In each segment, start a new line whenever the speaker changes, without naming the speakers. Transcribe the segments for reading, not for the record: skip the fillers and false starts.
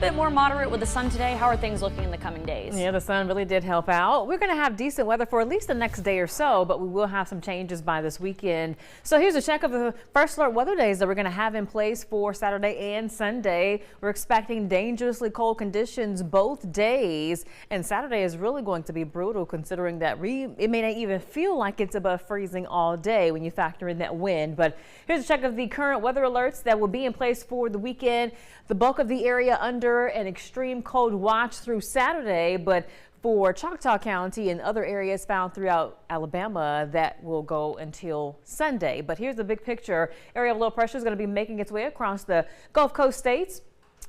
Bit more moderate with the sun today. How are things looking in the coming days?
Yeah, the sun really did help out. We're going to have decent weather for at least the next day or so, but we will have some changes by this weekend. So here's a check of the first alert weather days that we're going to have in place for Saturday and Sunday. We're expecting dangerously cold conditions both days, and Saturday is really going to be brutal considering that it may not even feel like it's above freezing all day when you factor in that wind. But here's a check of the current weather alerts that will be in place for the weekend. The bulk of the area under an extreme cold watch through Saturday, but for Choctaw County and other areas found throughout Alabama, that will go until Sunday. But here's the big picture. Area of low pressure is going to be making its way across the Gulf Coast states.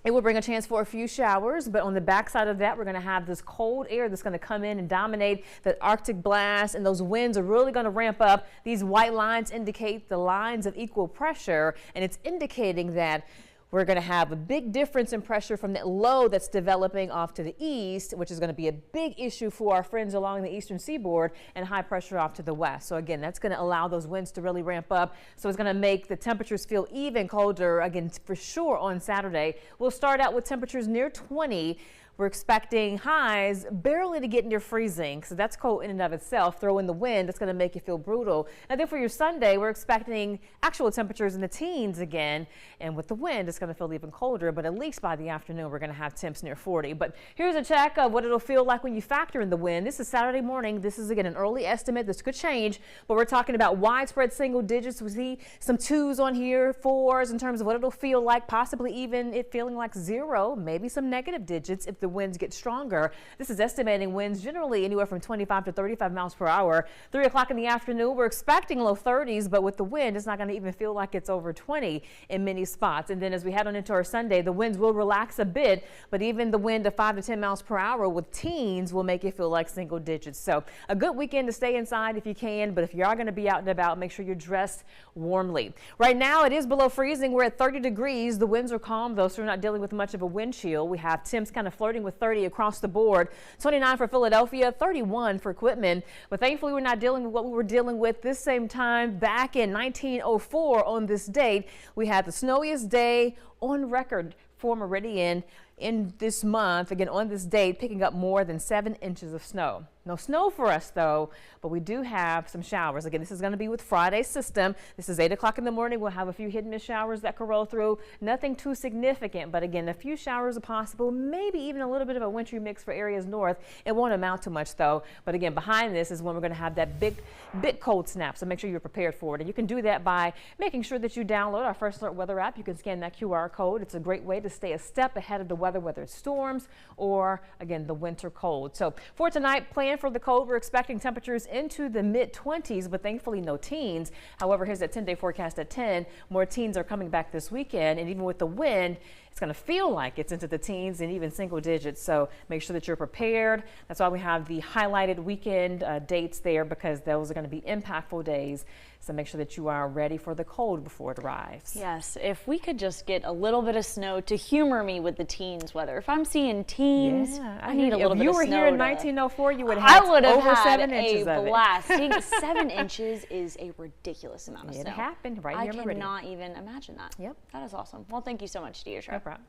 It will bring a chance for a few showers, but on the backside of that, we're going to have this cold air that's going to come in and dominate the Arctic blast, and those winds are really going to ramp up. These white lines indicate the lines of equal pressure, and it's indicating that we're going to have a big difference in pressure from that low that's developing off to the east, which is going to be a big issue for our friends along the eastern seaboard, and high pressure off to the west. So again, that's going to allow those winds to really ramp up. So it's going to make the temperatures feel even colder again for sure on Saturday. We'll start out with temperatures near 20. We're expecting highs barely to get near freezing, so that's cold in and of itself. Throw in the wind, that's going to make you feel brutal. And then for your Sunday, we're expecting actual temperatures in the teens again, and with the wind, it's going to feel even colder, but at least by the afternoon, we're going to have temps near 40. But here's a check of what it'll feel like when you factor in the wind. This is Saturday morning. This is, again, an early estimate. This could change, but we're talking about widespread single digits. We see some 2s on here, 4s in terms of what it'll feel like, possibly even it feeling like 0, maybe some negative digits if the winds get stronger. This is estimating winds generally anywhere from 25 to 35 miles per hour. 3 o'clock in the afternoon, we're expecting low 30s, but with the wind, it's not going to even feel like it's over 20 in many spots. And then as we head on into our Sunday, the winds will relax a bit, but even the wind of 5 to 10 miles per hour with teens will make it feel like single digits. So a good weekend to stay inside if you can, but if you are going to be out and about, make sure you're dressed warmly. Right now, it is below freezing. We're at 30 degrees. The winds are calm, though, so we're not dealing with much of a wind chill. We have temps kind of flirting with 30 across the board, 29 for Philadelphia, 31 for Quitman. But thankfully, we're not dealing with what we were dealing with this same time back in 1904 on this date. We had the snowiest day on record for Meridian in this month, again on this date, picking up more than 7 inches of snow. No snow for us though, but we do have some showers. Again, this is going to be with Friday's system. This is 8 o'clock in the morning. We'll have a few hit and miss showers that could roll through. Nothing too significant, but again, a few showers are possible, maybe even a little bit of a wintry mix for areas north. It won't amount to much though. But again, behind this is when we're going to have that big cold snap. So make sure you're prepared for it. And you can do that by making sure that you download our First Alert Weather app. You can scan that QR code. It's a great way to stay a step ahead of the weather, whether it's storms or again, the winter cold. So for tonight, plan for the cold. We're expecting temperatures into the mid-20s, but thankfully no teens. However, here's that 10-day forecast at 10. More teens are coming back this weekend, and even with the wind, it's going to feel like it's into the teens and even single digits. So make sure that you're prepared. That's why we have the highlighted weekend dates there, because those are going to be impactful days. So make sure that you are ready for the cold before it arrives.
Yes, if we could just get a little bit of snow to humor me with the teens weather. If I'm seeing teens, I need a little bit of snow.
If you were here in 1904, you would have over 7 inches of it.
Blast. Seeing 7 inches is a ridiculous amount of snow.
It happened right here in Meridian.
I cannot even imagine that.
Yep.
That is awesome. Well, thank you so much, Deidre.
No problem.